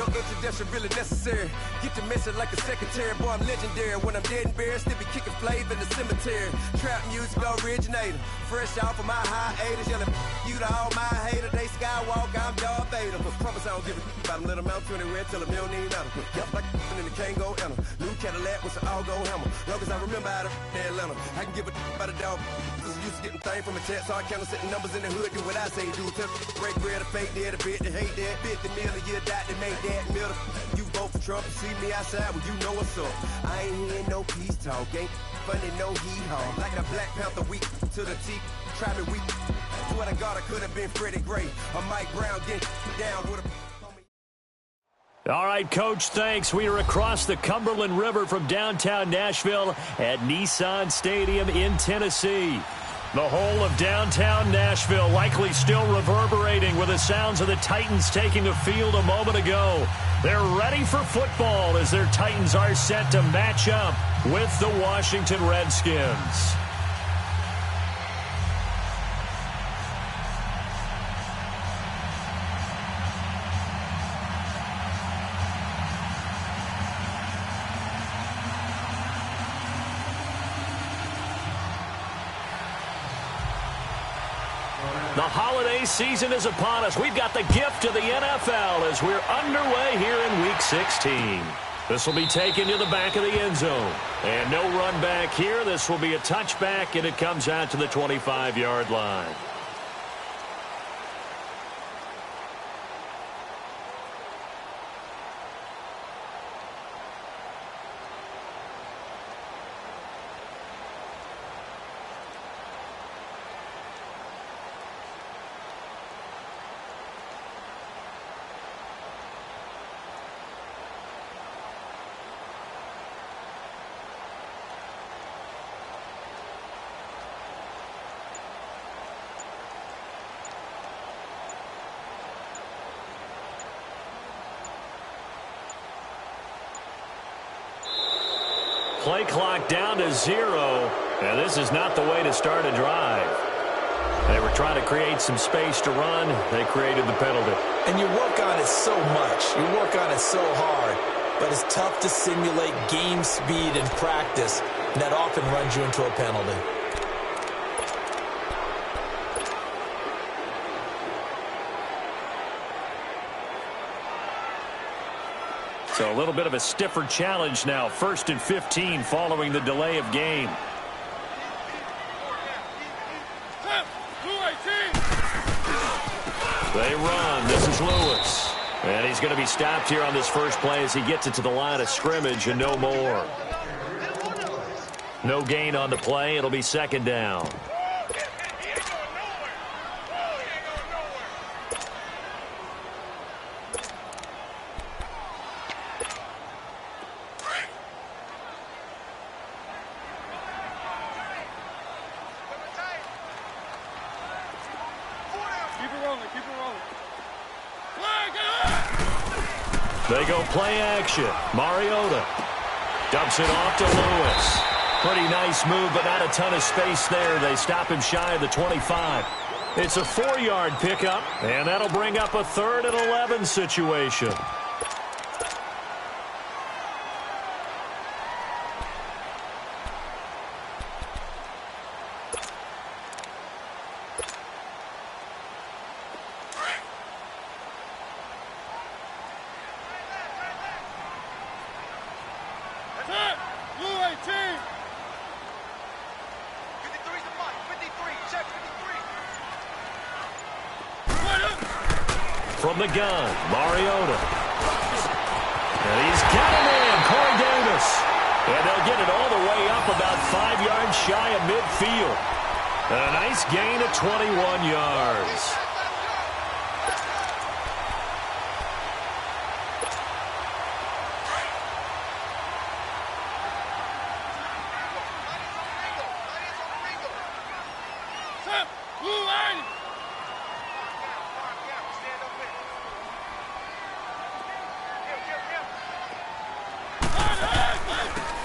No introduction really necessary. Get the message like a secretary. Boy, I'm legendary. When I'm dead and buried, still be kicking flavor in the cemetery. Trap music originator. Fresh off of my hiatus. Yelling you to all my haters. They skywalk, I'm Darth Vader. Promise I don't give a about them. Let them out anywhere. Tell them you don't need nothing. Yep, like and the can't go enter. New Cadillac with an all-gold hammer. Long as I remember out of Atlanta. I can give a about a dog. Used to getting things from a text. So I count setting numbers in the hood. Do what I say do. Tell break bread, a fake dead, a bit to hate that. 50 million, you die to make that middle. You vote for Trump and see me outside, well, you know what's up. I ain't hearing no peace talk, ain't funny, no hee-haw. Like a Black Panther weak to the teeth, try me weak. Swear to God, I could have been Freddie Gray or Mike Brown getting down with a... All right, Coach, thanks. We are across the Cumberland River from downtown Nashville at Nissan Stadium in Tennessee. The whole of downtown Nashville likely still reverberating with the sounds of the Titans taking the field a moment ago. They're ready for football as their Titans are set to match up with the Washington Redskins. The holiday season is upon us. We've got the gift of the NFL as we're underway here in Week 16. This will be taken to the back of the end zone. And no run back here. This will be a touchback, and it comes out to the 25-yard line. Play clock down to 0, and this is not the way to start a drive. They were trying to create some space to run. They created the penalty. And you work on it so much. You work on it so hard. But it's tough to simulate game speed in practice. And that often runs you into a penalty. So a little bit of a stiffer challenge now. 1st and 15 following the delay of game. They run. This is Lewis. And he's going to be stopped here on this first play as he gets it to the line of scrimmage and no more. No gain on the play. It'll be 2nd down. They go play action. Mariota dumps it off to Lewis. Pretty nice move, but not a ton of space there. They stop him shy of the 25. It's a 4-yard pickup, and that'll bring up a 3rd and 11 situation. From the gun, Mariota. And he's got him in, Corey Davis. And they'll get it all the way up about 5 yards shy of midfield. And a nice gain of 21 yards.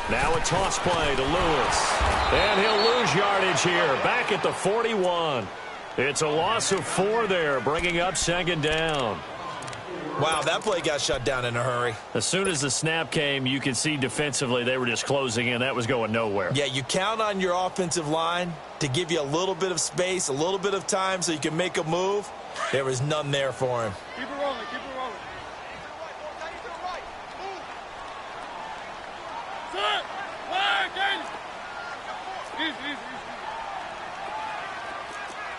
Now a toss play to Lewis. And he'll lose yardage here, back at the 41. It's a loss of 4 there, bringing up 2nd down. Wow, that play got shut down in a hurry. As soon as the snap came, you could see defensively they were just closing in. That was going nowhere. Yeah, you count on your offensive line to give you a little bit of space, a little bit of time so you can make a move. There was none there for him. Keep it rolling, keep it rolling. Set! Flag, Gaines! Easy.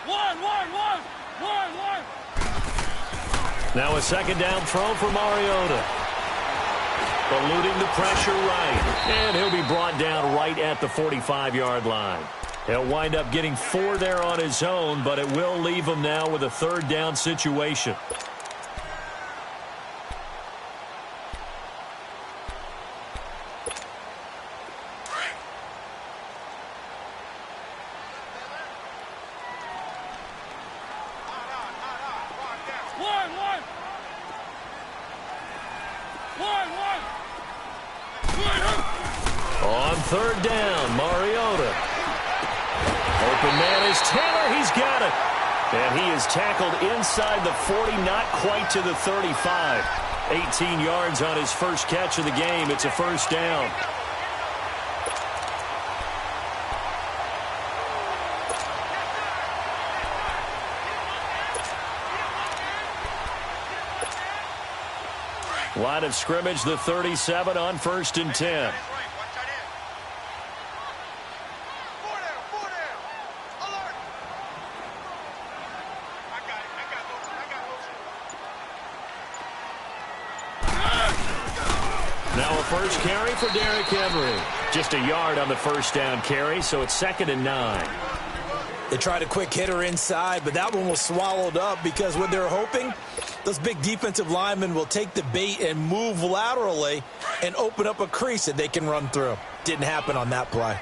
One. Now a second down throw for Mariota. Eluding the pressure right. And he'll be brought down right at the 45-yard line. He'll wind up getting 4 there on his own, but it will leave him now with a third down situation. On third down, Mariota. Open man is Taylor. He's got it. And he is tackled inside the 40, not quite to the 35. 18 yards on his first catch of the game. It's a first down. Line of scrimmage, the 37 on 1st and 10. Now a first carry for Derrick Henry. Just a yard on the first down carry, so it's 2nd and 9. They tried a quick hitter inside, but that one was swallowed up because what they're hoping, those big defensive linemen will take the bait and move laterally and open up a crease that they can run through. Didn't happen on that play.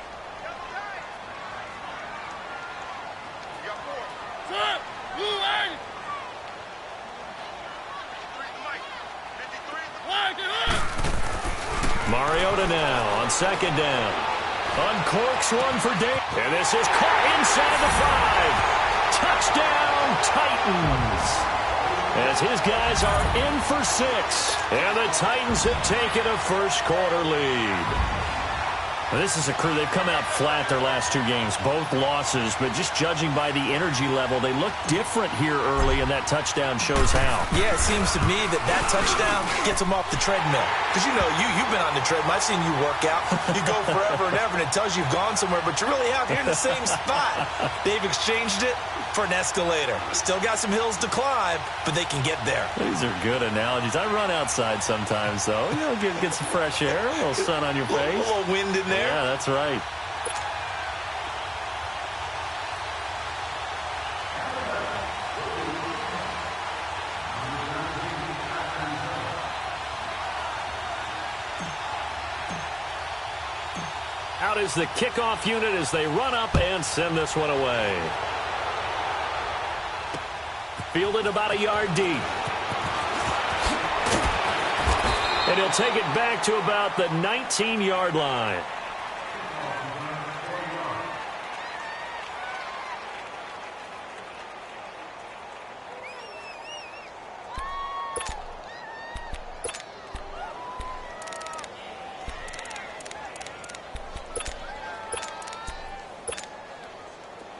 Mariota now on 2nd down. Uncorks one for Dave. And this is caught inside the 5. Touchdown, Titans. As his guys are in for 6. And the Titans have taken a first quarter lead. Now, this is a crew. They've come out flat their last 2 games, both losses, but just judging by the energy level, they look different here early, and that touchdown shows how. Yeah, it seems to me that touchdown gets them off the treadmill. Because, you know, you've been on the treadmill. I've seen you work out. You go forever and ever, and it tells you you've gone somewhere, but you're really out here in the same spot. They've exchanged it for an escalator. Still got some hills to climb, but they can get there. These are good analogies. I run outside sometimes, though. You know, get some fresh air, a little sun on your face. A little wind in there. Yeah, that's right. Out is the kickoff unit as they run up and send this one away. Fielded about a yard deep. And he'll take it back to about the 19-yard line.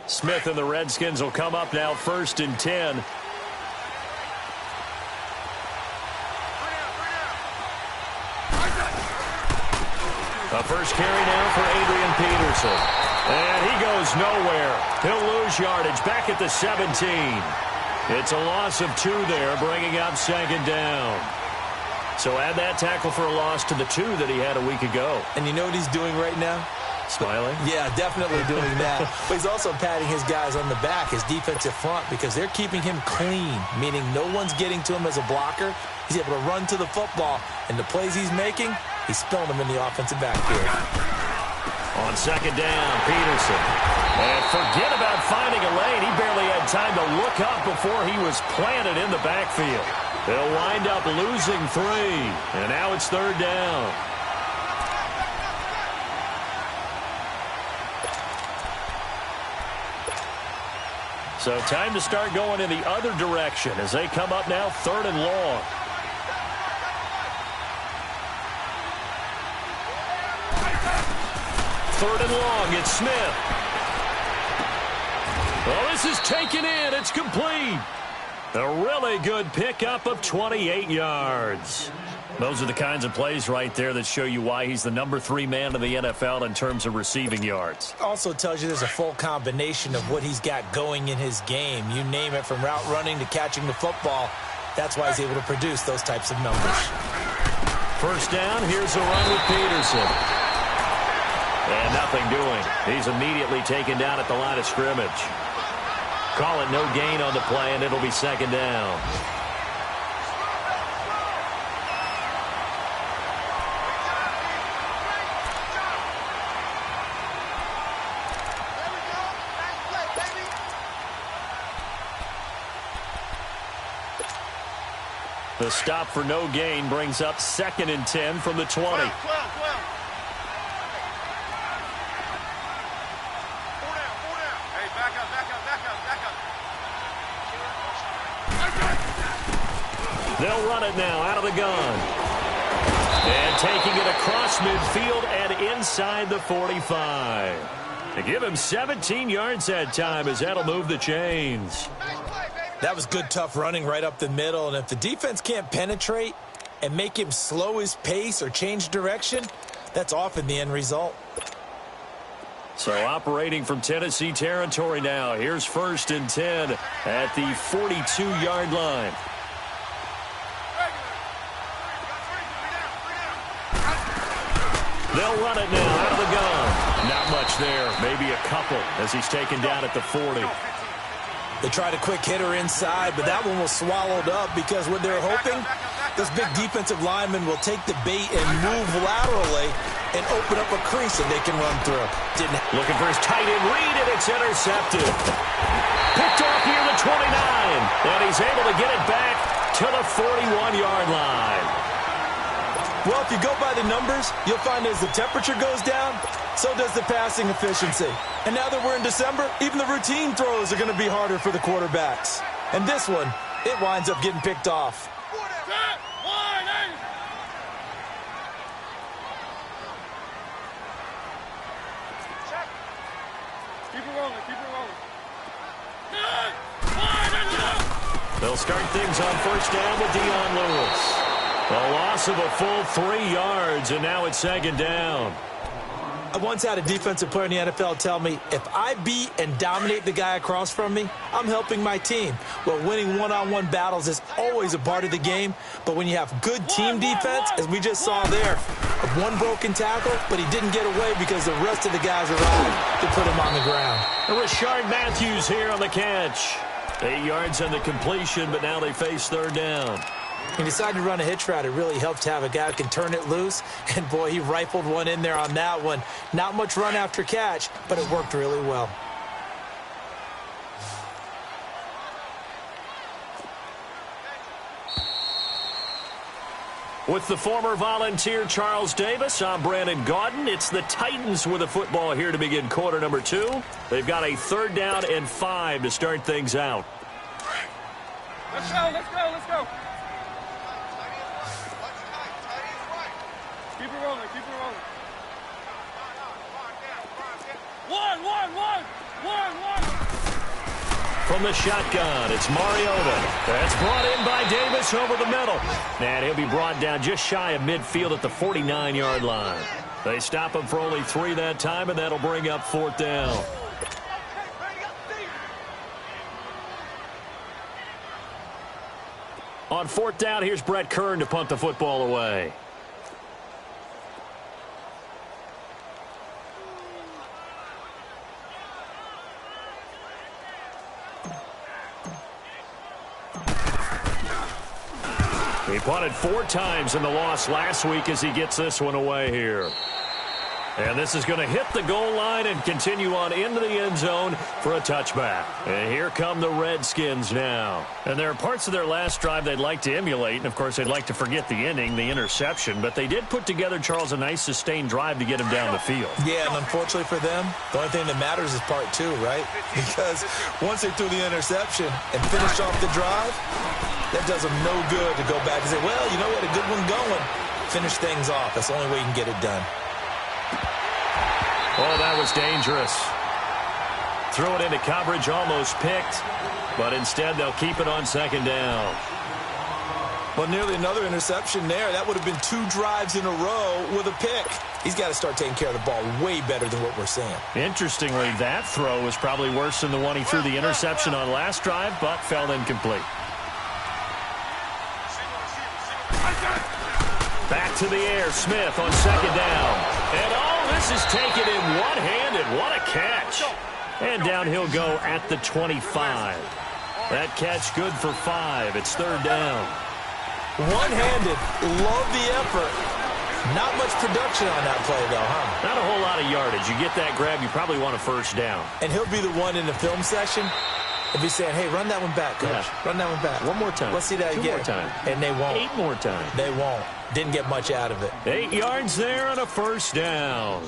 Smith and the Redskins will come up now 1st and 10. A first carry now for Adrian Peterson. And he goes nowhere. He'll lose yardage back at the 17. It's a loss of 2 there, bringing up 2nd down. So add that tackle for a loss to the 2 that he had a week ago. And you know what he's doing right now? Smiling? Yeah, definitely doing that. But he's also patting his guys on the back, his defensive front, because they're keeping him clean, meaning no one's getting to him as a blocker. He's able to run to the football, and the plays he's making, he's spilling them in the offensive backfield. On 2nd down, Peterson. And forget about finding a lane. He barely had time to look up before he was planted in the backfield. They'll wind up losing 3. And now it's 3rd down. So time to start going in the other direction as they come up now 3rd and long. third and long. It's Smith. Well, this is taken in. It's complete. A really good pickup of 28 yards. Those are the kinds of plays right there that show you why he's the number 3 man in the NFL in terms of receiving yards. Also tells you there's a full combination of what he's got going in his game. You name it, from route running to catching the football. That's why he's able to produce those types of numbers. First down, here's a run with Peterson. And nothing doing. He's immediately taken down at the line of scrimmage. Call it no gain on the play, and it'll be second down. The stop for no gain brings up 2nd and 10 from the 20. 12. They'll run it now out of the gun. And taking it across midfield and inside the 45. To give him 17 yards that time, as that'll move the chains. That was good, tough running right up the middle. And if the defense can't penetrate and make him slow his pace or change direction, that's often the end result. So operating from Tennessee territory now. Here's 1st and 10 at the 42-yard line. They'll run it now out of the gun. Not much there. Maybe a couple as he's taken down at the 40. They tried a quick hitter inside, but that one was swallowed up because what they're hoping, those big defensive linemen will take the bait and move laterally and open up a crease that they can run through. Looking for his tight end read, and it's intercepted. Picked off near the 29, and he's able to get it back to the 41-yard line. Well, if you go by the numbers, you'll find as the temperature goes down, so does the passing efficiency. And now that we're in December, even the routine throws are going to be harder for the quarterbacks. And this one, it winds up getting picked off. Keep it rolling. They'll start things on first down with Dion Lewis. A loss of a full 3 yards, and now it's 2nd down. I once had a defensive player in the NFL tell me, if I beat and dominate the guy across from me, I'm helping my team. Well, winning one-on-one battles is always a part of the game, but when you have good team defense, as we just saw there, one broken tackle, but he didn't get away because the rest of the guys arrived to put him on the ground. Rashard Matthews here on the catch. 8 yards on the completion, but now they face 3rd down. He decided to run a hitch route. It really helped to have a guy who can turn it loose. And, boy, he rifled one in there on that one. Not much run after catch, but it worked really well. With the former Volunteer Charles Davis, I'm Brandon Gaudin. It's the Titans with the football here to begin quarter number 2. They've got a 3rd down and 5 to start things out. Let's go. Keep it rolling. One. From the shotgun, it's Mariota. That's brought in by Davis over the middle. And he'll be brought down just shy of midfield at the 49-yard line. They stop him for only 3 that time, and that'll bring up 4th down. On 4th down, here's Brett Kern to punt the football away. He punted 4 times in the loss last week as he gets this one away here. And this is going to hit the goal line and continue on into the end zone for a touchback. And here come the Redskins now. And there are parts of their last drive they'd like to emulate. And, of course, they'd like to forget the ending, the interception. But they did put together, Charles, a nice sustained drive to get him down the field. Yeah, and unfortunately for them, the only thing that matters is part 2, right? Because once they threw the interception and finished off the drive, that does them no good to go back and say, well, you know what, a good one going. Finish things off. That's the only way you can get it done. Oh, that was dangerous. Threw it into coverage, almost picked, but instead they'll keep it on second down. Well, nearly another interception there. That would have been 2 drives in a row with a pick. He's got to start taking care of the ball way better than what we're seeing. Interestingly, that throw was probably worse than the one he threw the interception on last drive, but fell incomplete. Back to the air, Smith on second down. And this is taken in one-handed. What a catch. And down he'll go at the 25. That catch good for 5. It's third down. One-handed. Love the effort. Not much production on that play, though, huh? Not a whole lot of yardage. You get that grab, you probably want a first down. And he'll be the one in the film session. He'll be saying, hey, run that one back, coach. Yeah. Run that one back. One more time. Let's see that 2 again. more time. And they won't. 8 more times. They won't. Didn't get much out of it. 8 yards there and a first down.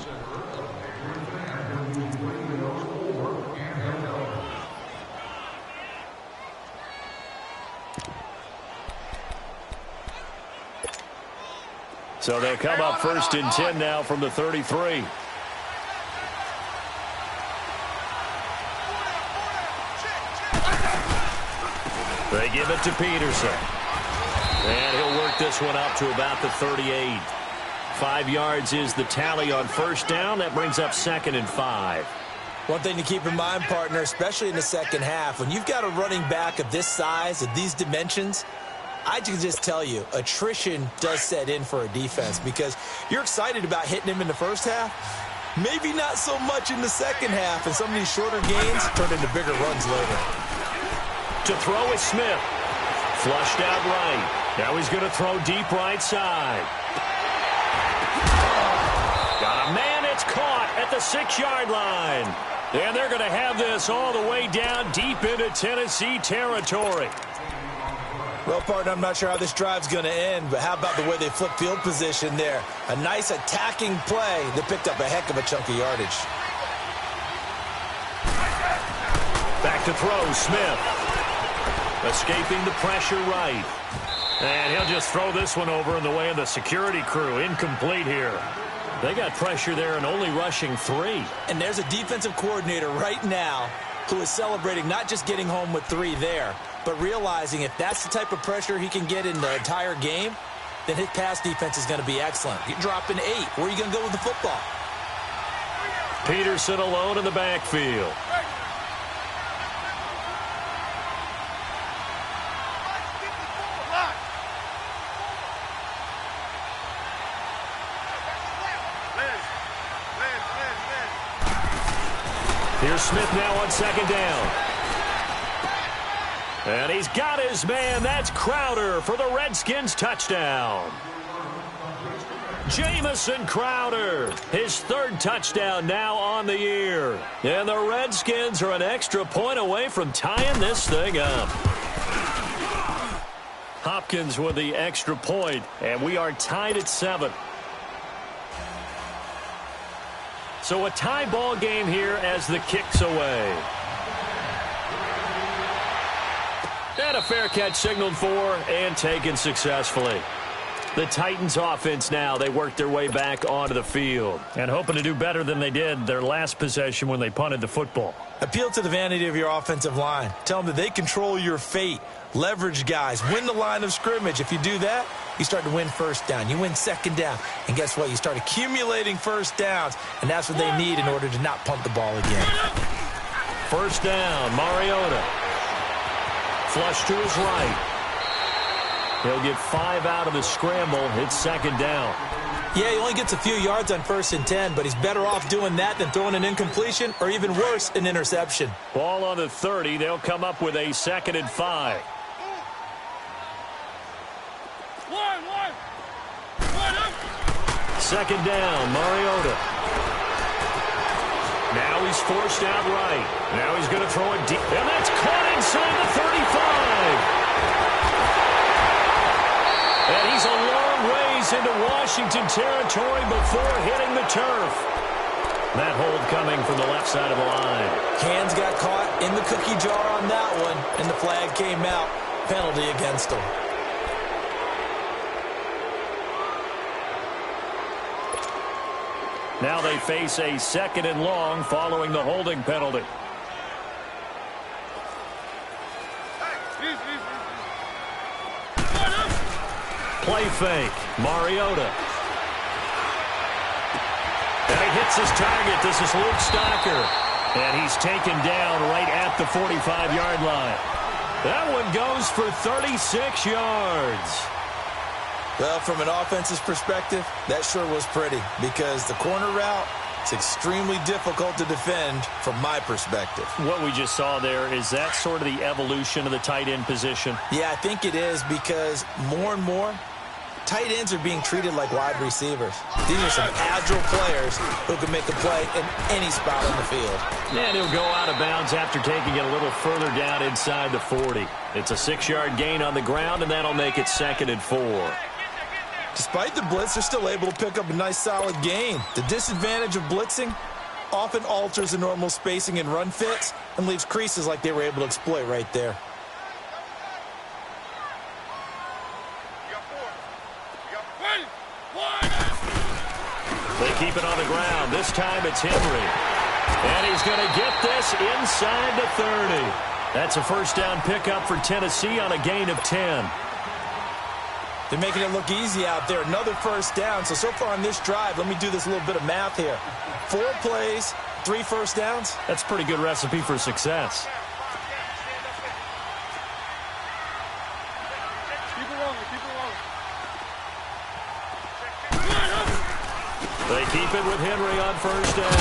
So they'll come up first and 10 now from the 33. They give it to Peterson. And he'll work this one up to about the 38. 5 yards is the tally on first down. That brings up second and 5. One thing to keep in mind, partner, especially in the second half, when you've got a running back of this size, of these dimensions, I can just tell you, attrition does set in for a defense because you're excited about hitting him in the first half. Maybe not so much in the second half, and some of these shorter gains turn into bigger runs later. To throw is Smith. Flushed out right. Now he's going to throw deep right side. Got a man. It's caught at the 6-yard line. And they're going to have this all the way down deep into Tennessee territory. Well, partner, I'm not sure how this drive's going to end, but how about the way they flip field position there? A nice attacking play that picked up a heck of a chunk of yardage. Back to throw, Smith. Escaping the pressure right. And he'll just throw this one over in the way of the security crew. Incomplete here. They got pressure there and only rushing 3. And there's a defensive coordinator right now who is celebrating not just getting home with 3 there, but realizing if that's the type of pressure he can get in the entire game, then his pass defense is going to be excellent. You're dropping 8. Where are you going to go with the football? Peterson alone in the backfield. Here's Smith now on second down. And he's got his man. That's Crowder for the Redskins touchdown. Jamison Crowder, his 3rd touchdown now on the year. And the Redskins are an extra point away from tying this thing up. Hopkins with the extra point, and we are tied at 7. So a tie ball game here as the kick's away. And a fair catch signaled for and taken successfully. The Titans offense now, they work their way back onto the field and hoping to do better than they did their last possession when they punted the football. Appeal to the vanity of your offensive line. Tell them that they control your fate. Leverage guys. Win the line of scrimmage. If you do that, you start to win first down. You win second down. And guess what? You start accumulating first downs, and that's what they need in order to not punt the ball again. First down, Mariota. Flush to his right. He'll get 5 out of the scramble. It's second down. Yeah, he only gets a few yards on 1st and 10, but he's better off doing that than throwing an incompletion or even worse, an interception. Ball on the 30. They'll come up with a 2nd and 5. Second down, Mariota. Now he's forced out right. Now he's going to throw it deep. And that's caught inside the 35. And he's a long ways into Washington territory before hitting the turf. That hold coming from the left side of the line. Hands got caught in the cookie jar on that one, and the flag came out. Penalty against him. Now they face a 2nd and long following the holding penalty. Play fake. Mariota. And he hits his target. This is Luke Stocker. And he's taken down right at the 45-yard line. That one goes for 36 yards. Well, from an offense's perspective, that sure was pretty because the corner route is extremely difficult to defend from my perspective. What we just saw there, is that sort of the evolution of the tight end position? Yeah, I think it is because more and more, tight ends are being treated like wide receivers. These are some agile players who can make a play in any spot on the field. And he'll go out of bounds after taking it a little further down inside the 40. It's a 6-yard gain on the ground, and that'll make it 2nd and 4. Despite the blitz, they're still able to pick up a nice solid gain. The disadvantage of blitzing often alters the normal spacing and run fits and leaves creases like they were able to exploit right there. They keep it on the ground. This time it's Henry. And he's going to get this inside the 30. That's a first down pickup for Tennessee on a gain of 10. They're making it look easy out there. Another first down. So far on this drive, let me do this little bit of math here. 4 plays, 3 first downs. That's a pretty good recipe for success. Keep it rolling, keep it rolling. They keep it with Henry on first down.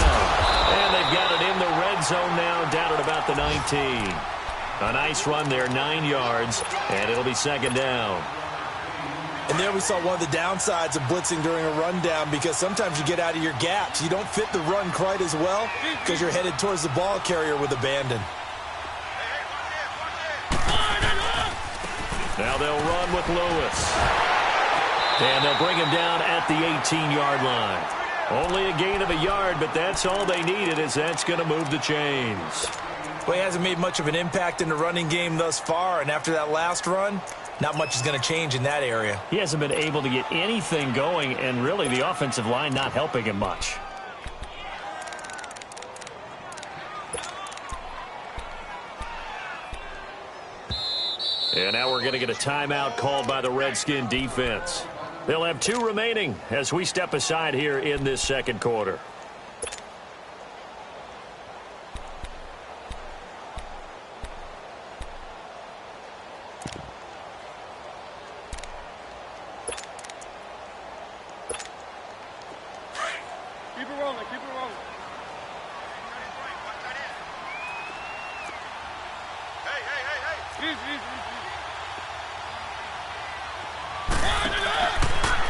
And they've got it in the red zone now, down at about the 19. A nice run there, 9 yards, and it'll be 2nd down. And there we saw one of the downsides of blitzing during a rundown because sometimes you get out of your gaps. You don't fit the run quite as well because you're headed towards the ball carrier with abandon. Now they'll run with Lewis. And they'll bring him down at the 18-yard line. Only a gain of a yard, but that's all they needed, as that's going to move the chains. Well, he hasn't made much of an impact in the running game thus far, and after that last run, not much is going to change in that area. He hasn't been able to get anything going, and really the offensive line not helping him much. And now we're going to get a timeout called by the Redskin defense. They'll have 2 remaining as we step aside here in this 2nd quarter. Keep it rolling, keep it rolling. Easy, easy, easy.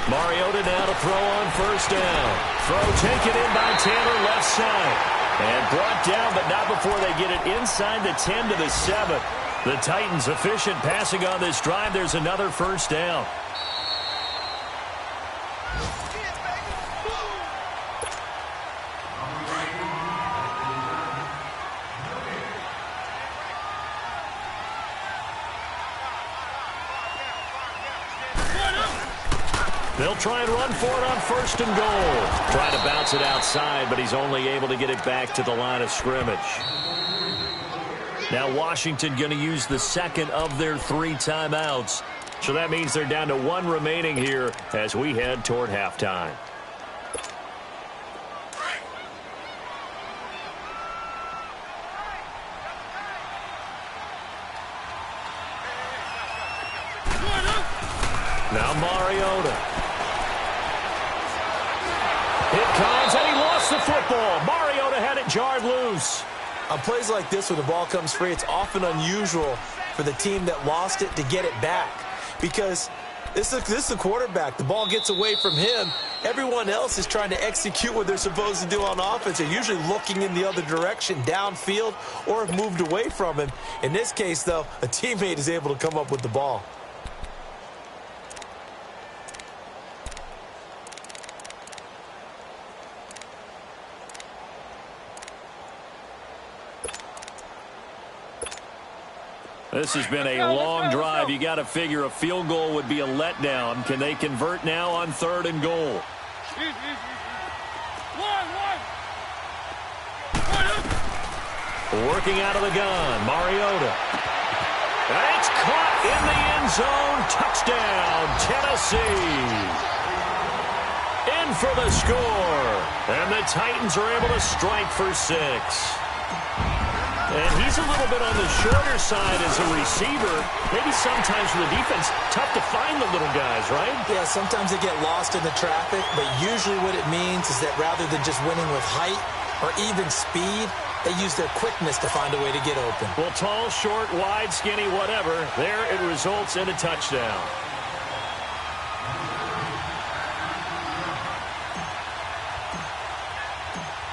Mariota now to throw on first down. Throw taken in by Taylor left side. And brought down, but not before they get it inside the 10 to the 7. The Titans efficient passing on this drive. There's another first down. They'll try and run for it on 1st and goal. Trying to bounce it outside, but he's only able to get it back to the line of scrimmage. Now Washington going to use the 2nd of their 3 timeouts. So that means they're down to 1 remaining here as we head toward halftime. Now Mariota. It comes, and he lost the football. Mariota had it jarred loose. On plays like this, when the ball comes free, it's often unusual for the team that lost it to get it back. Because this is the quarterback. The ball gets away from him. Everyone else is trying to execute what they're supposed to do on offense. They're usually looking in the other direction, downfield, or have moved away from him. In this case, though, a teammate is able to come up with the ball. This has been a long drive. You got to figure a field goal would be a letdown. Can they convert now on 3rd and goal? Working out of the gun, Mariota. And it's caught in the end zone. Touchdown, Tennessee. In for the score. And the Titans are able to strike for 6. And he's a little bit on the shorter side as a receiver. Maybe sometimes for the defense, tough to find the little guys, right? Yeah, sometimes they get lost in the traffic, but usually what it means is that rather than just winning with height or even speed, they use their quickness to find a way to get open. Well, tall, short, wide, skinny, whatever, there it results in a touchdown.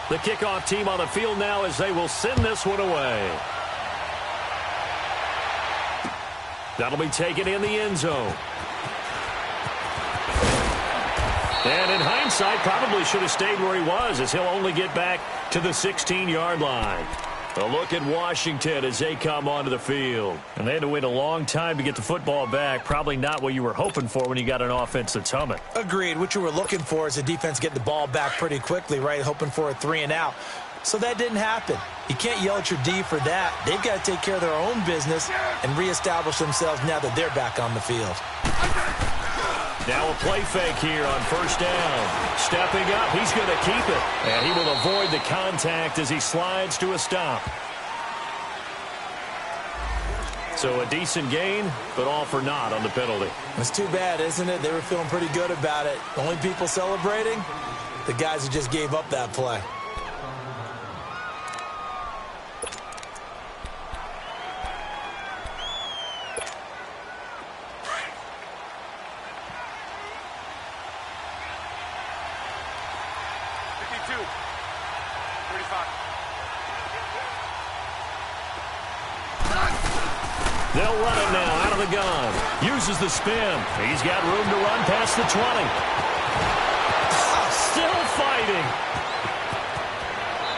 The kickoff team on the field now as they will send this one away. That'll be taken in the end zone. And in hindsight, probably should have stayed where he was, as he'll only get back to the 16-yard line. A look at Washington as they come onto the field. And they had to wait a long time to get the football back. Probably not what you were hoping for when you got an offense that's humming. Agreed. What you were looking for is the defense get the ball back pretty quickly, right? Hoping for a 3-and-out. So that didn't happen. You can't yell at your D for that. They've got to take care of their own business and reestablish themselves now that they're back on the field. Now a play fake here on first down. Stepping up, he's going to keep it. And he will avoid the contact as he slides to a stop. So a decent gain, but all for naught on the penalty. It's too bad, isn't it? They were feeling pretty good about it. The only people celebrating, the guys who just gave up that play. They'll run it now out of the gun. Uses the spin. He's got room to run past the 20. Still fighting.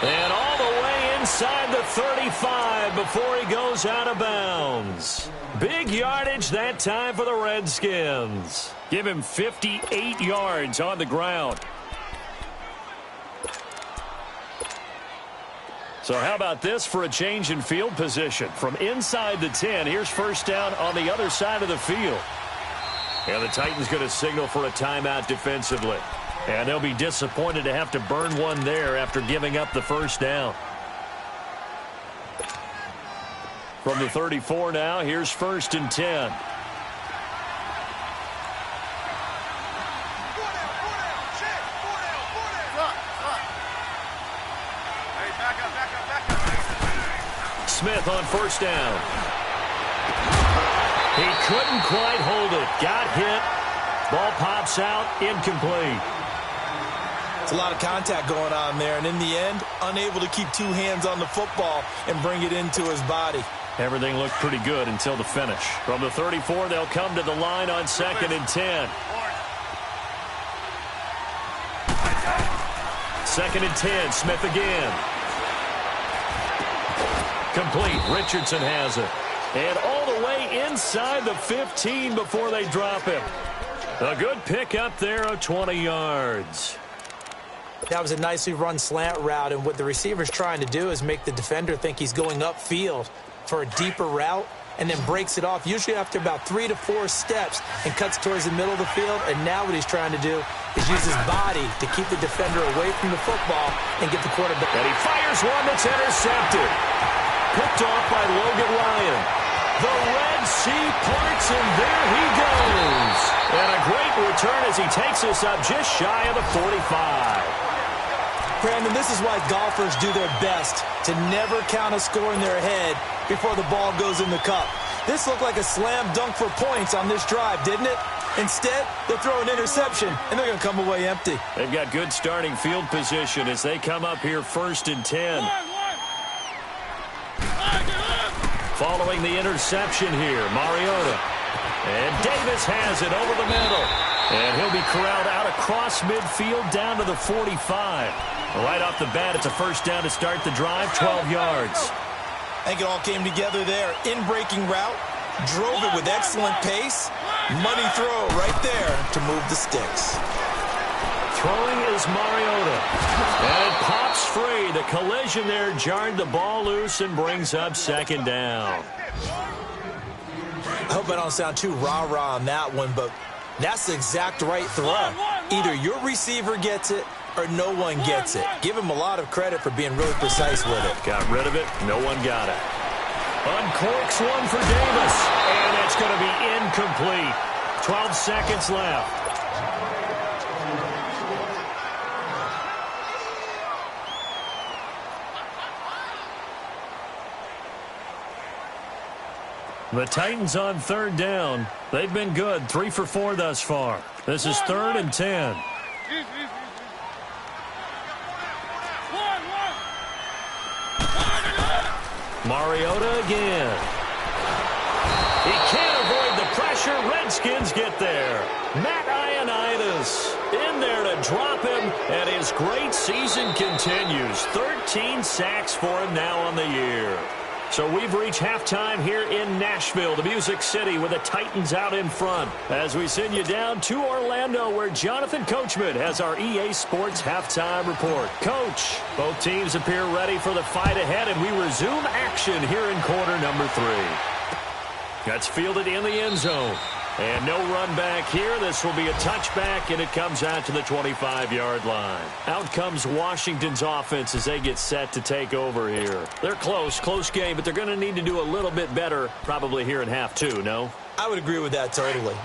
And all the way inside the 35 before he goes out of bounds. Big yardage that time for the Redskins. Give him 58 yards on the ground. So how about this for a change in field position? From inside the 10, here's first down on the other side of the field. And the Titans going to signal for a timeout defensively. And they'll be disappointed to have to burn one there after giving up the first down. From the 34 now, here's first and 10. Smith on first down. He couldn't quite hold it. Got hit. Ball pops out. Incomplete. It's a lot of contact going on there, and in the end, unable to keep two hands on the football and bring it into his body. Everything looked pretty good until the finish. From the 34, they'll come to the line on second and 10. Second and 10. Smith again. Complete. Richardson has it. And all the way inside the 15 before they drop him. A good pick up there of 20 yards. That was a nicely run slant route, and what the receiver's trying to do is make the defender think he's going upfield for a deeper route and then breaks it off, usually after about 3 to 4 steps, and cuts towards the middle of the field. And now what he's trying to do is use his body to keep the defender away from the football and get the quarterback. And he fires one that's intercepted. Picked off by Logan Ryan. The Red Sea parts, and there he goes. And a great return as he takes us up just shy of the 45. Brandon, this is why golfers do their best to never count a score in their head before the ball goes in the cup. This looked like a slam dunk for points on this drive, didn't it? Instead, they'll throw an interception, and they're going to come away empty. They've got good starting field position as they come up here first and 10. Following the interception here, Mariota. And Davis has it over the middle. And he'll be corralled out across midfield down to the 45. Right off the bat, it's a first down to start the drive, 12 yards. I think it all came together there. In-breaking route, drove it with excellent pace. Money throw right there to move the sticks. Throwing is Mariota. And it pops free. The collision there jarred the ball loose and brings up second down. I hope I don't sound too rah-rah on that one, but that's the exact right throw. Either your receiver gets it or no one gets it. Give him a lot of credit for being really precise with it. Got rid of it. No one got it. Uncorks one for Davis. And it's going to be incomplete. 12 seconds left. The Titans on third down. They've been good. 3 for 4 thus far. This is 3rd and 10. Mariota again. He can't avoid the pressure. Redskins get there. Matt Ioannidis in there to drop him, and his great season continues. 13 sacks for him now on the year. So we've reached halftime here in Nashville, the Music City, with the Titans out in front. As we send you down to Orlando, where Jonathan Coachman has our EA Sports halftime report. Coach, both teams appear ready for the fight ahead, and we resume action here in quarter number 3. That's fielded in the end zone. And no run back here. This will be a touchback, and it comes out to the 25-yard line. Out comes Washington's offense as they get set to take over here. They're close game, but they're going to need to do a little bit better probably here in half 2, no? I would agree with that totally.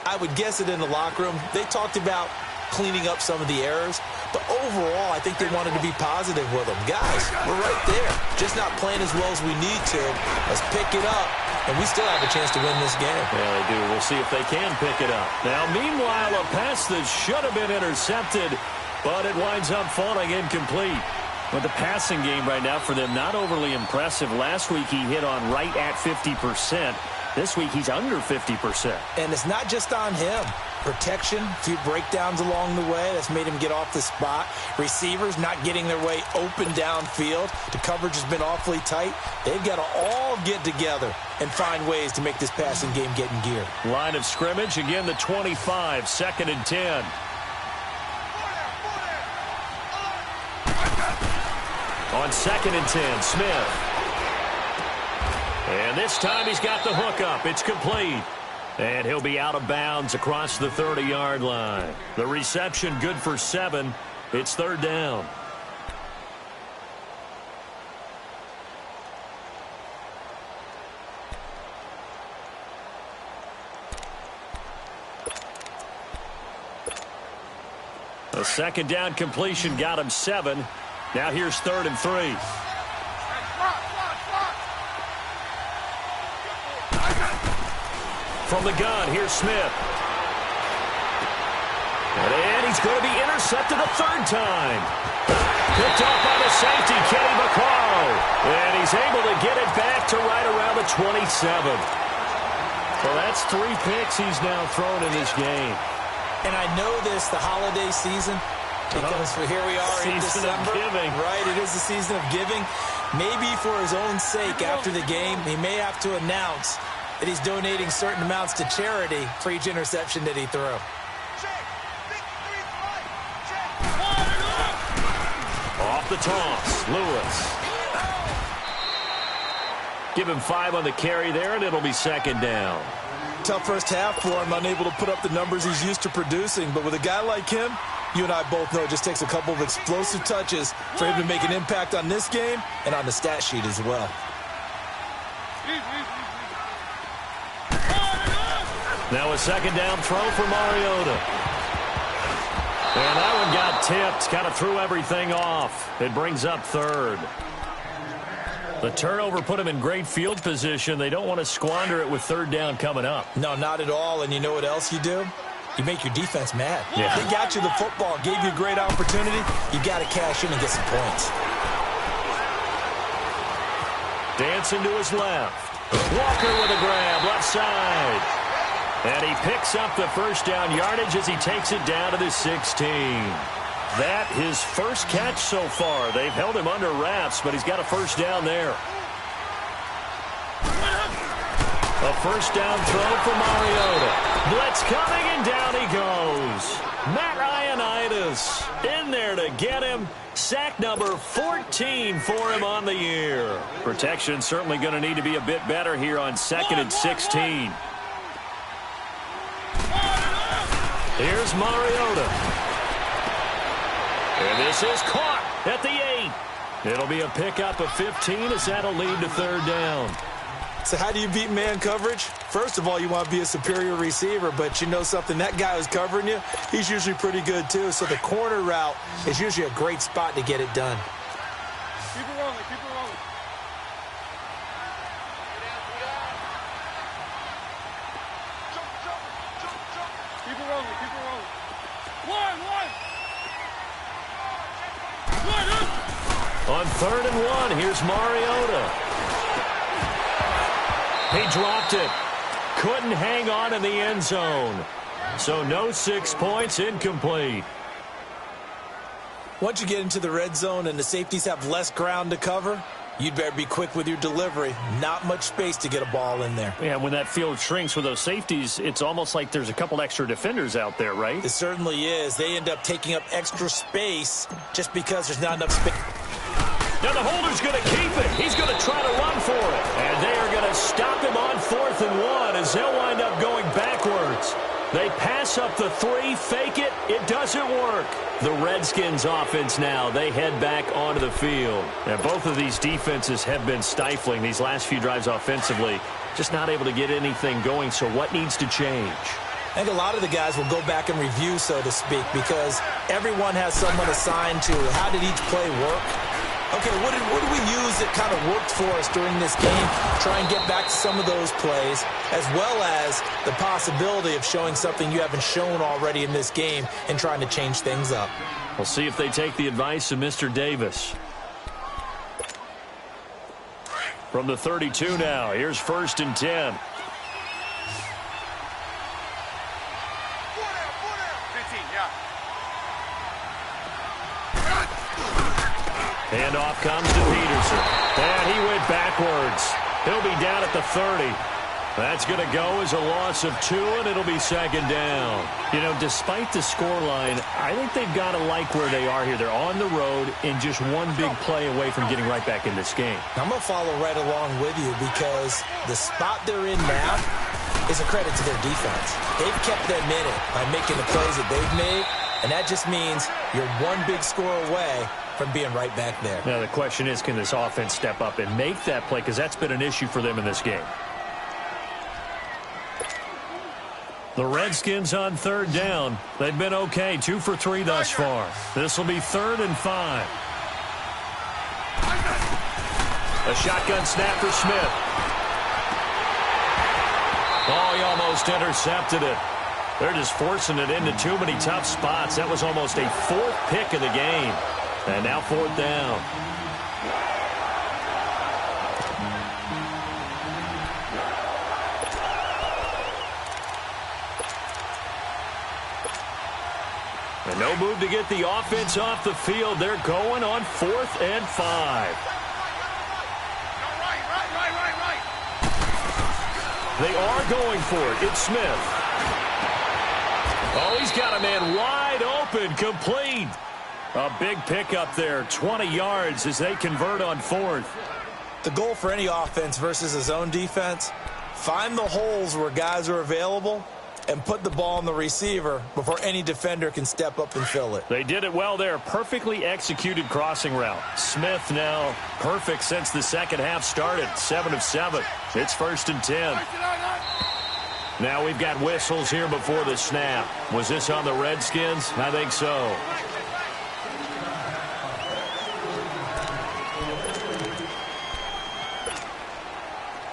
I would guess it in the locker room. They talked about cleaning up some of the errors, but overall, I think they wanted to be positive with them. Guys, we're right there. Just not playing as well as we need to. Let's pick it up. And we still have a chance to win this game. Yeah, they do. We'll see if they can pick it up. Now, meanwhile, a pass that should have been intercepted, but it winds up falling incomplete. But the passing game right now for them, not overly impressive. Last week, he hit on right at 50%. This week, he's under 50%. And it's not just on him. Protection, a few breakdowns along the way. That's made him get off the spot. Receivers not getting their way open downfield. The coverage has been awfully tight. They've got to all get together and find ways to make this passing game get in gear. Line of scrimmage, again, the 25, 2nd and 10. On 2nd and 10, Smith. And this time he's got the hook up. It's complete. And he'll be out of bounds across the 30-yard line. The reception good for 7. It's 3rd down. A 2nd down completion got him 7. Now here's 3rd and 3. From the gun, here's Smith. And he's going to be intercepted a 3rd time. Picked off by the safety, Kenny Vaccaro. And he's able to get it back to right around the 27. Well, that's 3 picks he's now thrown in this game. And I know this, the holiday season, because here we are in December. Giving. Right, it is the season of giving. Maybe for his own sake after the game, he may have to announce that he's donating certain amounts to charity for each interception that he threw. Off the toss, Lewis. Give him 5 on the carry there, and it'll be 2nd down. Tough first half for him, unable to put up the numbers he's used to producing. But with a guy like him, you and I both know it just takes a couple of explosive touches for him to make an impact on this game and on the stat sheet as well. Now a 2nd down throw for Mariota. And that one got tipped. Kind of threw everything off. It brings up 3rd. The turnover put him in great field position. They don't want to squander it with 3rd down coming up. No, not at all. And you know what else you do? You make your defense mad. Yeah. They got you the football, gave you a great opportunity. You got to cash in and get some points. Dancing to his left. Walker with a grab, left side. And he picks up the 1st down yardage as he takes it down to the 16. That his first catch so far. They've held him under wraps, but he's got a 1st down there. A 1st down throw for Mariota. Blitz coming, and down he goes. Matt Ioannidis in there to get him. Sack number 14 for him on the year. Protection certainly going to need to be a bit better here on 2nd and 16. Here's Mariota. And this is caught at the 8. It'll be a pickup of 15 as that'll lead to 3rd down. So how do you beat man coverage? First of all, you want to be a superior receiver, but you know something, that guy who's covering you, he's usually pretty good too. So the corner route is usually a great spot to get it done. Keep it rolling, keep it rolling. Keep it rolling, keep it rolling. One. On 3rd and 1, here's Mariota. He dropped it. Couldn't hang on in the end zone. So no 6 points, incomplete. Once you get into the red zone and the safeties have less ground to cover, you'd better be quick with your delivery. Not much space to get a ball in there. Yeah, when that field shrinks with those safeties, it's almost like there's a couple extra defenders out there, right? It certainly is. They end up taking up extra space just because there's not enough space. Now the holder's going to keep it. He's going to try to run for it. And they are going to stop him on 4th and 1 as they'll wind up going backwards. They pass up the 3, fake it. It doesn't work. The Redskins offense now, they head back onto the field. And both of these defenses have been stifling these last few drives offensively. Just not able to get anything going. So what needs to change? I think a lot of the guys will go back and review, so to speak, because everyone has someone assigned to how did each play work. Okay, what did we use that kind of worked for us during this game? Try and get back to some of those plays, as well as the possibility of showing something you haven't shown already in this game and trying to change things up. We'll see if they take the advice of Mr. Davis. From the 32 now, here's 1st and 10. 15, yeah. Handoff comes to Peterson. And he went backwards. He'll be down at the 30. That's going to go as a loss of 2, and it'll be 2nd down. You know, despite the scoreline, I think they've got to like where they are here. They're on the road and just one big play away from getting right back in this game. I'm going to follow right along with you because the spot they're in now is a credit to their defense. They've kept them in it by making the plays that they've made, and that just means you're one big score away from being right back there. Now, the question is, can this offense step up and make that play? Because that's been an issue for them in this game. The Redskins on 3rd down. They've been okay, 2 for 3 thus far. This will be 3rd and 5. A shotgun snap for Smith. Oh, he almost intercepted it. They're just forcing it into too many tough spots. That was almost a 4th pick of the game. And now 4th down. And no move to get the offense off the field. They're going on 4th and 5. Right. They are going for it. It's Smith. Oh, he's got a man wide open, complete. A big pickup there, 20 yards as they convert on 4th. The goal for any offense versus a zone defense, find the holes where guys are available and put the ball on the receiver before any defender can step up and fill it. They did it well there. Perfectly executed crossing route. Smith now perfect since the second half started. 7 of 7. It's 1st and 10. Now we've got whistles here before the snap. Was this on the Redskins? I think so.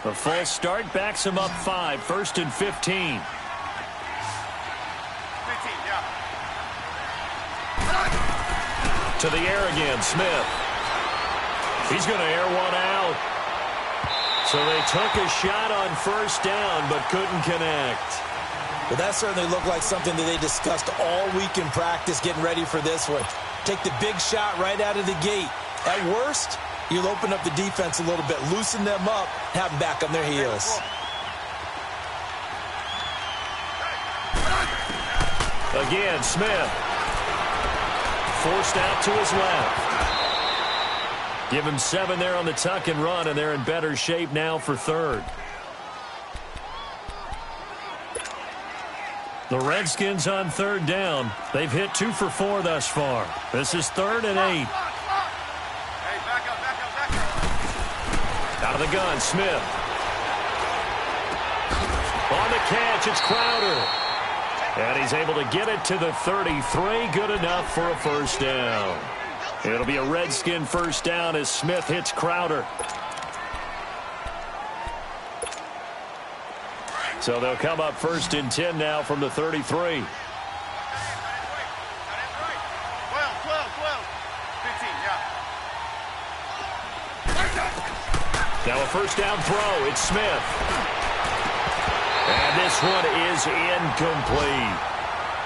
A full start backs him up 5. 1st and 15. 15, yeah. To the air again, Smith. He's going to air one out. So they took a shot on 1st down, but couldn't connect. Well, that certainly looked like something that they discussed all week in practice getting ready for this one. Take the big shot right out of the gate. At worst, you'll open up the defense a little bit, loosen them up, have them back on their heels. Again, Smith. Forced out to his left. Give him 7 there on the tuck and run, and they're in better shape now for third. The Redskins on third down. They've hit 2 for 4 thus far. This is 3rd and 8. Hey, back up, back up, back up. Out of the gun, Smith. On the catch, it's Crowder. And he's able to get it to the 33. Good enough for a first down. It'll be a Redskin first down as Smith hits Crowder. So they'll come up 1st and 10 now from the 33. 12, 12, 15, yeah. Now a first down throw. It's Smith. And this one is incomplete.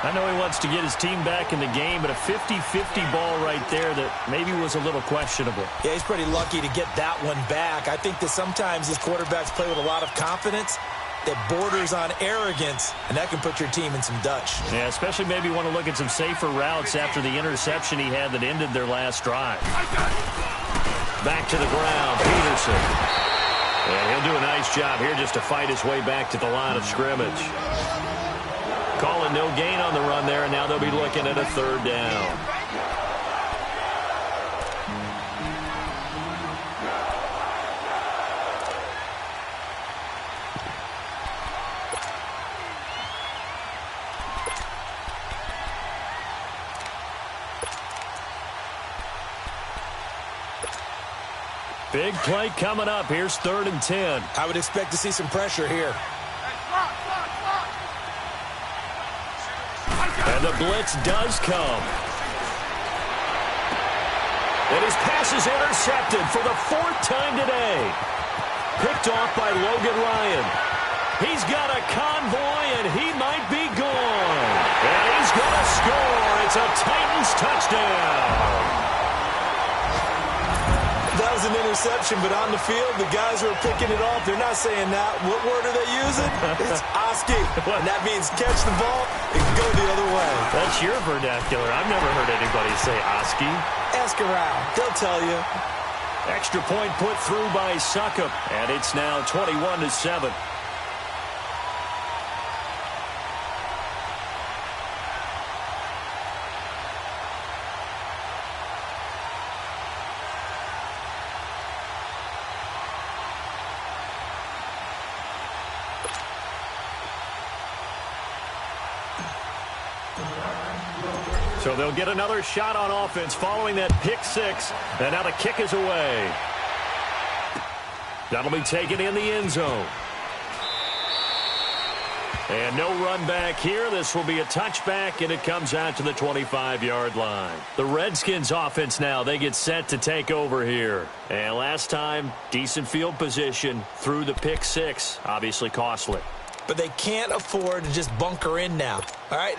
I know he wants to get his team back in the game, but a 50-50 ball right there that maybe was a little questionable. Yeah, he's pretty lucky to get that one back. I think that sometimes these quarterbacks play with a lot of confidence that borders on arrogance, and that can put your team in some dutch. Yeah, especially maybe want to look at some safer routes after the interception he had that ended their last drive. Back to the ground, Peterson. And he'll do a nice job here just to fight his way back to the line of scrimmage. Calling no gain on the run there, and now they'll be looking at a 3rd down. Big play coming up. Here's 3rd and 10. I would expect to see some pressure here. And the blitz does come. And his pass is intercepted for the 4th time today. Picked off by Logan Ryan. He's got a convoy, and he might be gone. And he's going to score. It's a Titans touchdown. That was an interception, but on the field, the guys who are picking it off, they're not saying that. What word are they using? It's Oski. And that means catch the ball and go the other way. That's your vernacular. I've never heard anybody say Oski. Ask around. They'll tell you. Extra point put through by Succop. And it's now 21-7. So they'll get another shot on offense following that pick 6. And now the kick is away. That'll be taken in the end zone. And no run back here. This will be a touchback, and it comes out to the 25-yard line. The Redskins offense now, they get set to take over here. And last time, decent field position through the pick 6. Obviously costly. But they can't afford to just bunker in now. All right,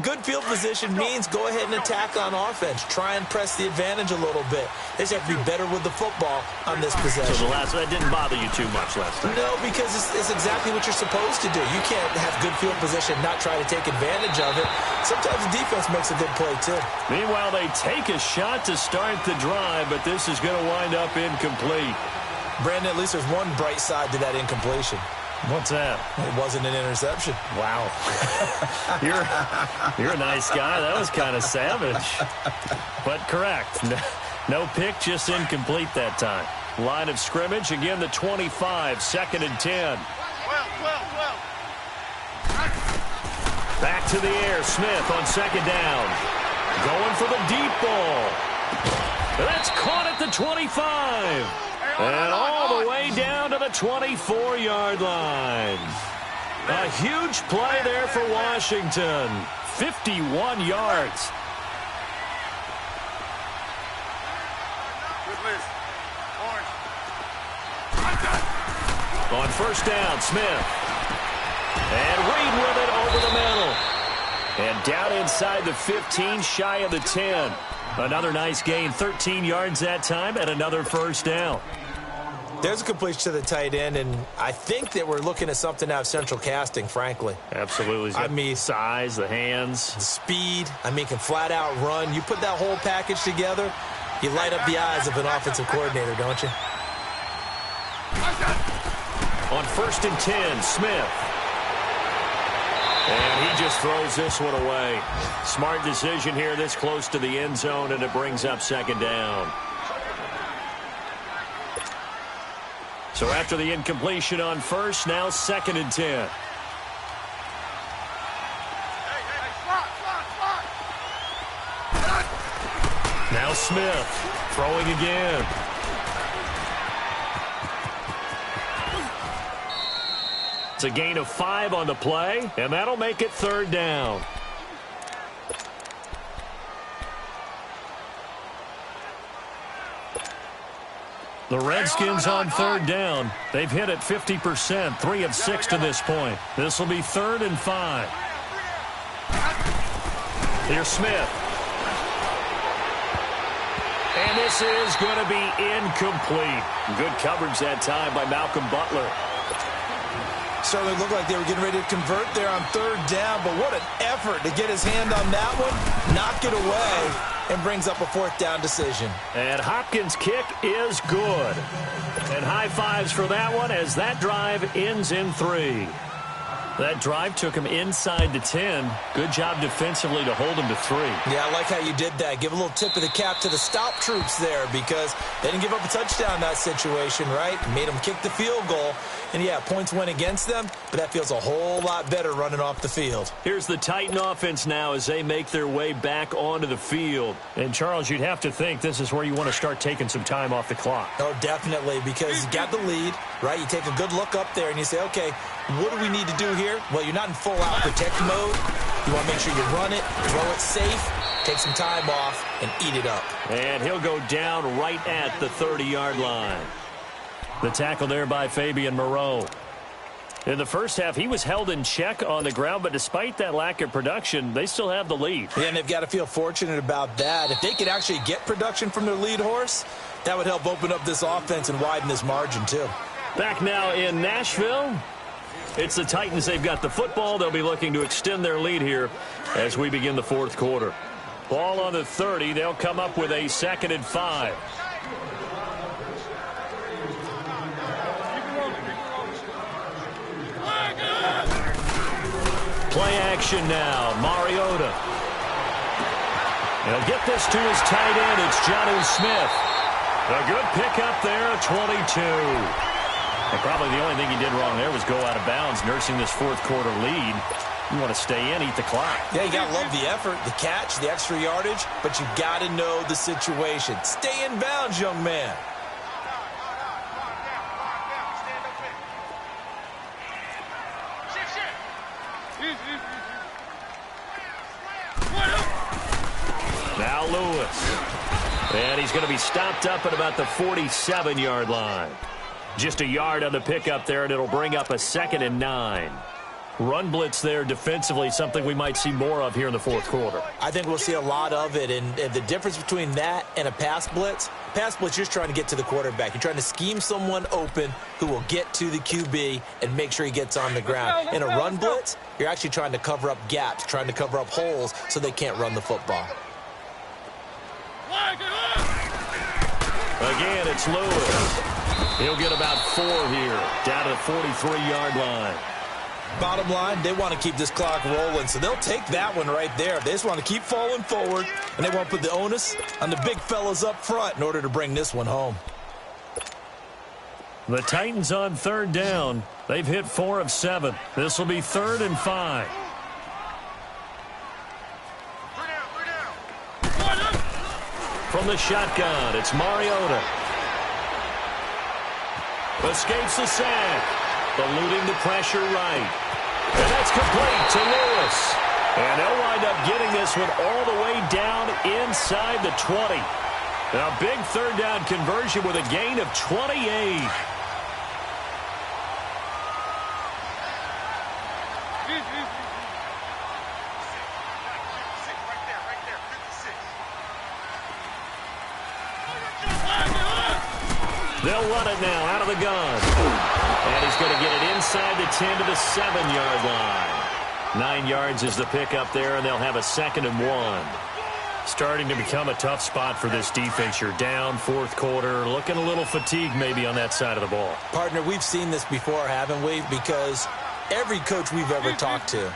good field position means go ahead and attack on offense. Try and press the advantage a little bit. They just have to be better with the football on this possession. So that didn't bother you too much last time? No, because it's exactly what you're supposed to do. You can't have good field position and not try to take advantage of it. Sometimes the defense makes a good play, too. Meanwhile, they take a shot to start the drive, but this is going to wind up incomplete. Brandon, at least there's one bright side to that incompletion. What's that? It wasn't an interception. Wow. You're a nice guy. That was kind of savage. But correct. No pick, just incomplete that time. Line of scrimmage, again the 25, 2nd and 10. Well. Back to the air, Smith on 2nd down. Going for the deep ball. That's caught at the 25. And all the way down to the 24-yard line. A huge play there for Washington. 51 yards. On 1st down, Smith. And Reed with it over the middle. And down inside the 15, shy of the 10. Another nice gain, 13 yards that time, and another 1st down. There's a completion to the tight end, and I think that we're looking at something out of Central Casting, frankly. Absolutely. I mean, size, the hands. the speed. I mean, can flat out run. You put that whole package together, you light up the eyes of an offensive coordinator, don't you? On 1st and 10, Smith. And he just throws this one away. Smart decision here this close to the end zone, and it brings up 2nd down. So after the incompletion on 1st, now 2nd and 10. Now Smith throwing again. It's a gain of 5 on the play, and that'll make it 3rd down. The Redskins on 3rd down. They've hit it 50%, 3 of 6 to this point. This will be 3rd and 5. Here's Smith. And this is going to be incomplete. Good coverage that time by Malcolm Butler. Certainly looked like they were getting ready to convert there on 3rd down, but what an effort to get his hand on that one, knock it away, and brings up a 4th down decision. And Hopkins' kick is good. And high fives for that one as that drive ends in 3. That drive took him inside the 10. Good job defensively to hold him to 3. Yeah, I like how you did that. Give a little tip of the cap to the stop troops there because they didn't give up a touchdown in that situation, right? Made them kick the field goal. And, yeah, points went against them, but that feels a whole lot better running off the field. Here's the Titan offense now as they make their way back onto the field. And, Charles, you'd have to think this is where you want to start taking some time off the clock. Oh, definitely, because you got the lead, right? You take a good look up there and you say, okay, what do we need to do here? Well, you're not in full-out protect mode. You want to make sure you run it, throw it safe, take some time off, and eat it up. And he'll go down right at the 30-yard line. The tackle there by Fabian Moreau. In the first half, he was held in check on the ground, but despite that lack of production, they still have the lead. Yeah, and they've got to feel fortunate about that. If they could actually get production from their lead horse, that would help open up this offense and widen this margin, too. Back now in Nashville. It's the Titans. They've got the football. They'll be looking to extend their lead here as we begin the 4th quarter. Ball on the 30. They'll come up with a 2nd and 5. Play action now. Mariota. He'll get this to his tight end. It's Jonnu Smith. A good pickup there, 22. And probably the only thing he did wrong there was go out of bounds, nursing this 4th quarter lead. You want to stay in, eat the clock. Yeah, you got to love the effort, the catch, the extra yardage, but you got to know the situation. Stay in bounds, young man. Now Lewis. And he's going to be stopped up at about the 47-yard line. Just a yard on the pickup there, and it'll bring up a 2nd and 9. Run blitz there defensively, something we might see more of here in the 4th quarter. I think we'll see a lot of it, and the difference between that and a pass blitz, you're just trying to get to the quarterback. You're trying to scheme someone open who will get to the QB and make sure he gets on the ground. In a run blitz, you're actually trying to cover up gaps, trying to cover up holes so they can't run the football. Again, it's Lewis. He'll get about 4 here, down to the 43-yard line. Bottom line, they want to keep this clock rolling, so they'll take that one right there. They just want to keep falling forward, and they want to put the onus on the big fellas up front in order to bring this one home. The Titans on 3rd down. They've hit 4 of 7. This will be 3rd and 5. From the shotgun, it's Mariota. Escapes the sack. Eluding the pressure right. And that's complete to Lewis. And they'll wind up getting this one all the way down inside the 20. Now, big 3rd down conversion with a gain of 28. They'll run it now out of the gun. And he's going to get it inside the 10 to the 7-yard line. 9 yards is the pickup there, and they'll have a 2nd and 1. Starting to become a tough spot for this defense. You're down, fourth quarter, looking a little fatigued maybe on that side of the ball. Partner, we've seen this before, haven't we? Because every coach we've ever talked to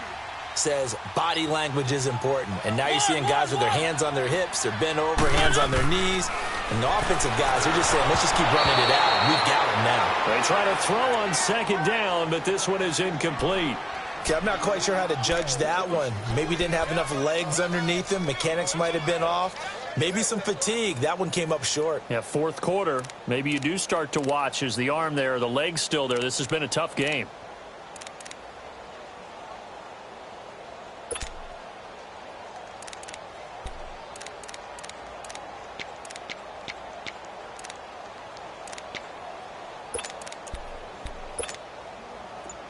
says body language is important. And now you're seeing guys with their hands on their hips, they're bent over, hands on their knees. And the offensive guys are just saying, let's just keep running it out. We've got them now. They try to throw on 2nd down, but this one is incomplete. Okay, I'm not quite sure how to judge that one. Maybe didn't have enough legs underneath him. Mechanics might have been off. Maybe some fatigue. That one came up short. Yeah, fourth quarter. Maybe you do start to watch. Is the arm there, the leg's still there? This has been a tough game.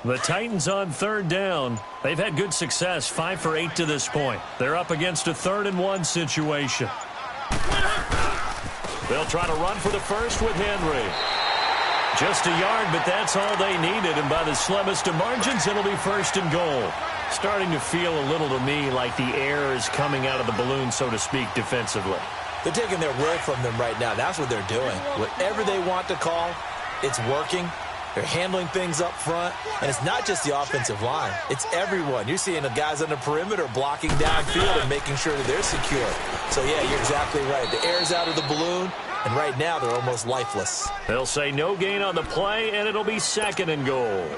The Titans on 3rd down. They've had good success, 5 for 8 to this point. They're up against a 3rd and 1 situation. They'll try to run for the first with Henry. Just a yard, but that's all they needed, and by the slimmest of margins, it'll be 1st and goal. Starting to feel a little to me like the air is coming out of the balloon, so to speak, defensively. They're taking their will from them right now. That's what they're doing. Whatever they want to call, it's working. They're handling things up front, and it's not just the offensive line. It's everyone. You're seeing the guys on the perimeter blocking downfield and making sure that they're secure. So, yeah, you're exactly right. The air's out of the balloon, and right now they're almost lifeless. They'll say no gain on the play, and it'll be 2nd and goal.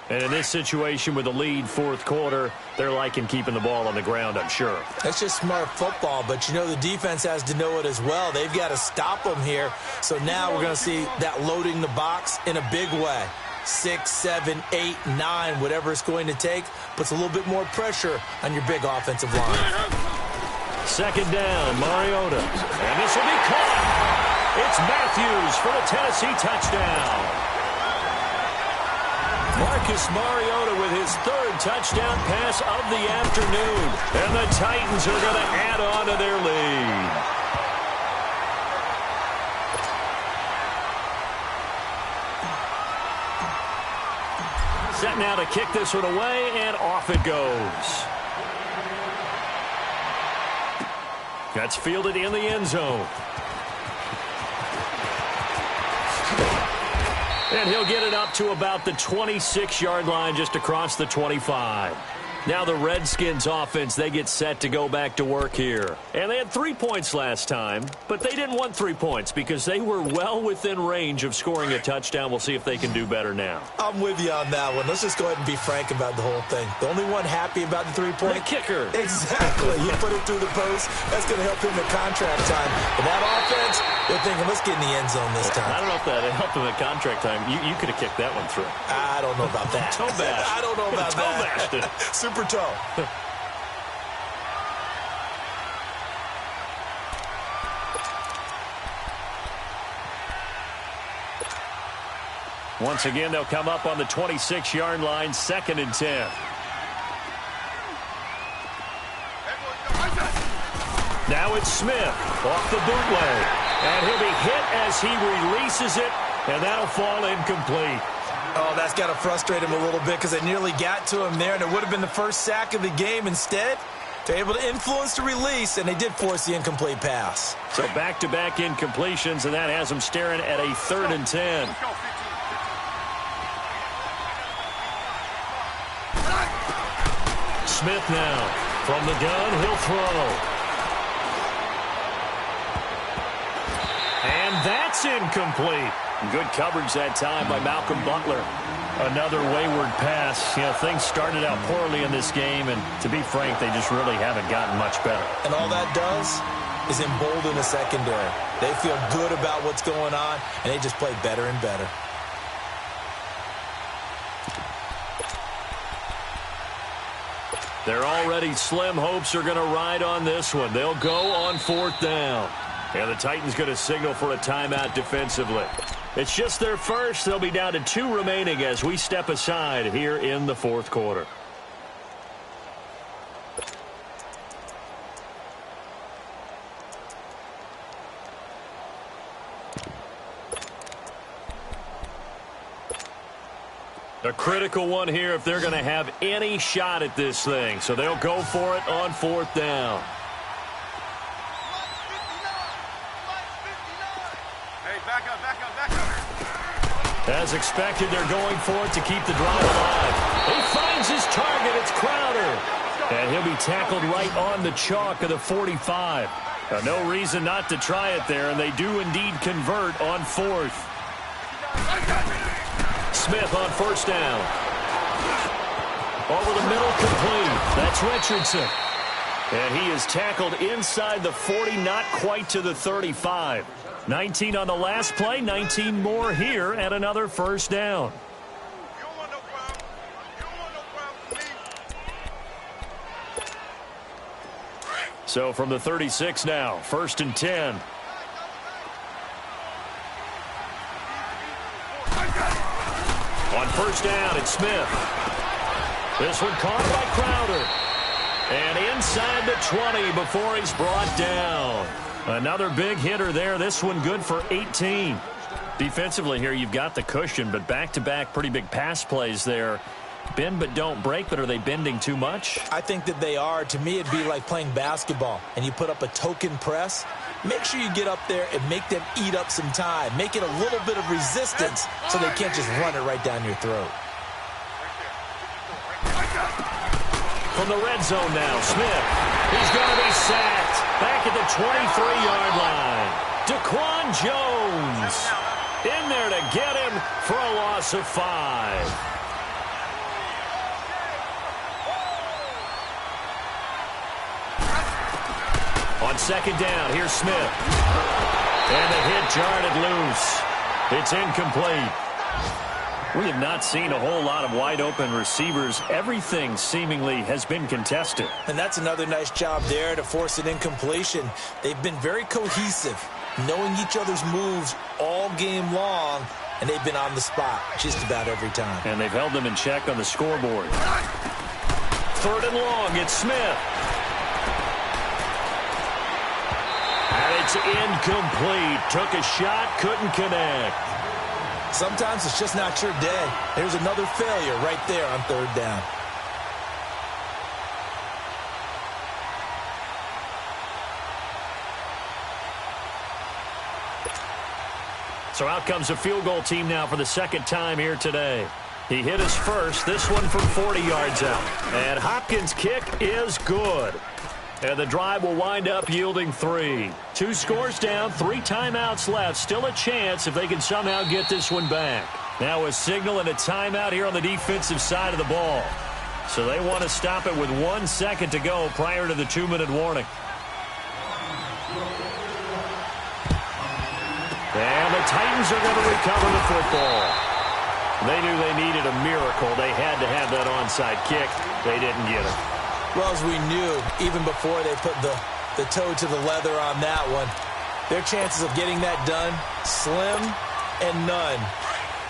And in this situation with the lead, fourth quarter, they're liking keeping the ball on the ground, I'm sure. That's just smart football, but you know the defense has to know it as well. They've got to stop them here. So now we're going to see that loading the box in a big way. 6, 7, 8, 9, whatever it's going to take, puts a little bit more pressure on your big offensive line. 2nd down, Mariota. And this will be caught. It's Matthews for the Tennessee touchdown. Marcus Mariota with his 3rd touchdown pass of the afternoon. And the Titans are going to add on to their lead. Set now to kick this one away, and off it goes. That's fielded in the end zone. And he'll get it up to about the 26-yard line, just across the 25. Now the Redskins offense, they get set to go back to work here. And they had 3 points last time, but they didn't want 3 points because they were well within range of scoring a touchdown. We'll see if they can do better now. I'm with you on that one. Let's just go ahead and be frank about the whole thing. The only one happy about the 3-point? The kicker. Exactly. You put it through the post. That's going to help him in contract time. But that offense, they're thinking, let's get in the end zone this time. I don't know if that helped him at contract time. You could have kicked that one through. I don't know about that. Toe bash. I don't know about Toe that. bashed it. Super toe. Once again, they'll come up on the 26-yard line, 2nd and 10. Now it's Smith off the bootleg. And he'll be hit as he releases it, and that'll fall incomplete. Oh, that's got to frustrate him a little bit because they nearly got to him there, and it would have been the first sack of the game. Instead, they're able to influence the release, and they did force the incomplete pass. So back-to-back incompletions, and that has them staring at a 3rd and 10. Smith now from the gun, he'll throw. And that's incomplete. Good coverage that time by Malcolm Butler. Another wayward pass. You know, things started out poorly in this game, and to be frank, they just really haven't gotten much better. And all that does is embolden the secondary. They feel good about what's going on, and they just play better and better. Their already slim hopes are going to ride on this one. They'll go on 4th down. And the Titans going to signal for a timeout defensively. It's just their first. They'll be down to 2 remaining as we step aside here in the fourth quarter. A critical one here if they're going to have any shot at this thing. So they'll go for it on 4th down. Hey, back up, back up, back up. As expected, they're going for it to keep the drive alive. He finds his target. It's Crowder. And he'll be tackled right on the chalk of the 45. No reason not to try it there, and they do indeed convert on 4th. Smith on 1st down. Over the middle, complete. That's Richardson. And he is tackled inside the 40, not quite to the 35. 19 on the last play, 19 more here at another 1st down. So from the 36 now, 1st and 10. On 1st down, it's Smith. This one caught by Crowder. And inside the 20 before he's brought down. Another big hitter there. This one good for 18. Defensively here, you've got the cushion, but back-to-back pretty big pass plays there. Bend but don't break, but are they bending too much? I think that they are. To me, it'd be like playing basketball, and you put up a token press. Make sure you get up there and make them eat up some time. Make it a little bit of resistance so they can't just run it right down your throat. From the red zone now, Smith. He's going to be sacked. Back at the 23-yard line. Daquan Jones in there to get him for a loss of 5. On 2nd down, here's Smith. And the hit jarred it loose. It's incomplete. We have not seen a whole lot of wide-open receivers. Everything seemingly has been contested. And that's another nice job there to force an incompletion. They've been very cohesive, knowing each other's moves all game long, and they've been on the spot just about every time. And they've held them in check on the scoreboard. 3rd and long, it's Smith. And it's incomplete. Took a shot, couldn't connect. Sometimes it's just not your day. There's another failure right there on 3rd down. So out comes a field goal team now for the 2nd time here today. He hit his first, this one from 40 yards out. And Hopkins' kick is good. And the drive will wind up yielding 3. 2 scores down, 3 timeouts left. Still a chance if they can somehow get this one back. Now a signal and a timeout here on the defensive side of the ball. So they want to stop it with 1 second to go prior to the 2-minute warning. And the Titans are going to recover the football. They knew they needed a miracle. They had to have that onside kick. They didn't get it. Well, as we knew, even before they put the toe to the leather on that one, their chances of getting that done, slim and none.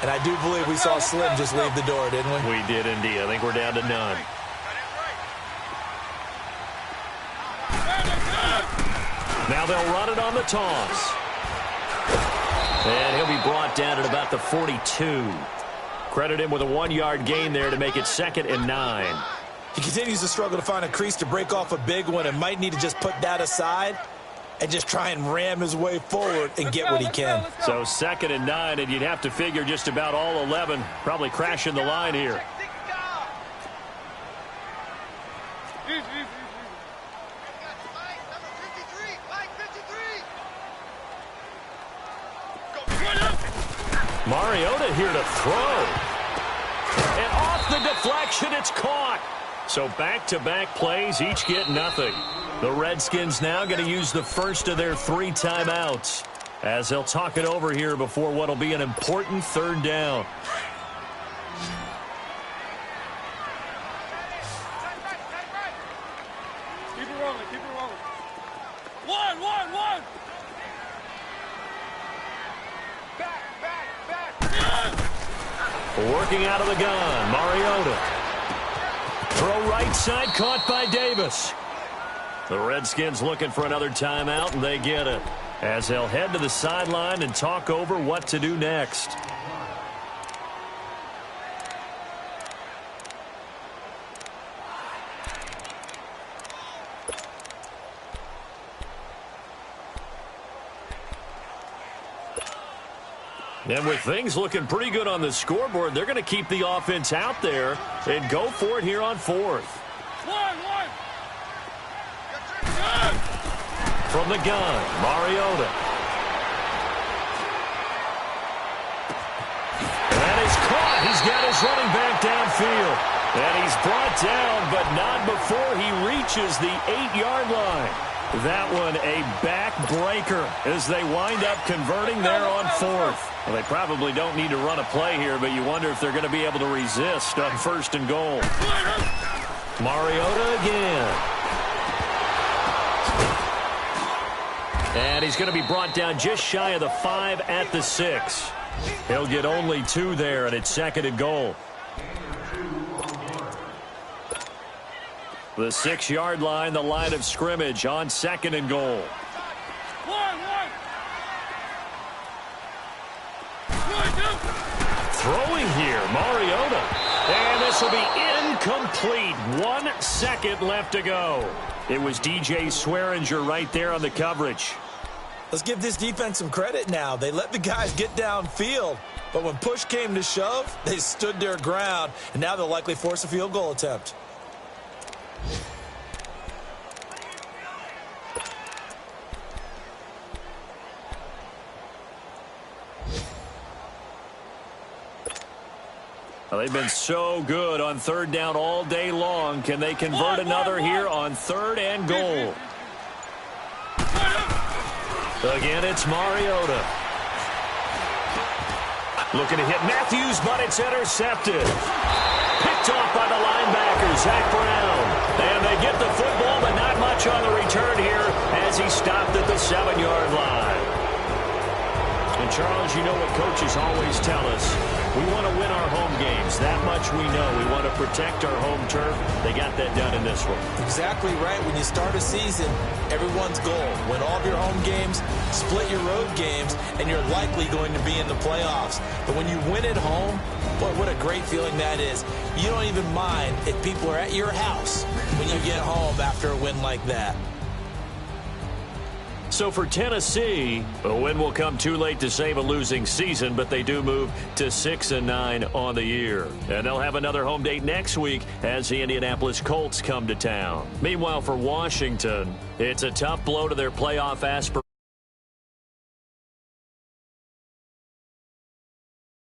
And I do believe we saw Slim just leave the door, didn't we? We did indeed. I think we're down to none. Now they'll run it on the toss. And he'll be brought down at about the 42. Credit him with a 1-yard gain there to make it 2nd and 9. He continues to struggle to find a crease to break off a big one and might need to just put that aside and just try and ram his way forward and get what he can. So 2nd and 9, and you'd have to figure just about all 11 probably crashing the line here. Mariota here to throw. And off the deflection, it's caught. So back-to-back plays, each get nothing. The Redskins now going to use the first of their 3 timeouts as they'll talk it over here before what will be an important 3rd down. Keep it rolling, keep it rolling. One. Back. Working out of the gun, Mariota. Throw right side, caught by Davis. The Redskins looking for another timeout, and they get it, as they'll head to the sideline and talk over what to do next. And with things looking pretty good on the scoreboard, they're going to keep the offense out there and go for it here on fourth. From the gun, Mariota. And he's caught. He's got his running back downfield. And he's brought down, but not before he reaches the 8-yard line. That one a backbreaker as they wind up converting there on fourth. Well, they probably don't need to run a play here, but you wonder if they're going to be able to resist on first and goal. Mariota again. And he's going to be brought down just shy of the 5 at the 6. He'll get only 2 there, and it's second and goal. The 6-yard line, the line of scrimmage on second and goal. Throwing here, Mariota. And this will be incomplete. 1 second left to go. It was DJ Swearinger right there on the coverage. Let's give this defense some credit now. They let the guys get downfield, but when push came to shove, they stood their ground, and now they'll likely force a field goal attempt. Well, they've been so good on third down all day long. Can they convert another here on third and goal? Again, it's Mariota. Looking to hit Matthews, but it's intercepted. Picked off by the linebacker, Zach Brown. And they get the football, but not much on the return here as he stopped at the 7-yard line. And, Charles, you know what coaches always tell us. We want to win our home games. That much we know. We want to protect our home turf. They got that done in this one. Exactly right. When you start a season, everyone's goal, win all of your home games, split your road games, and you're likely going to be in the playoffs. But when you win at home, boy, what a great feeling that is. You don't even mind if people are at your house when you get home after a win like that. So for Tennessee, a win will come too late to save a losing season, but they do move to 6-9 on the year. And they'll have another home date next week as the Indianapolis Colts come to town. Meanwhile, for Washington, it's a tough blow to their playoff aspirations.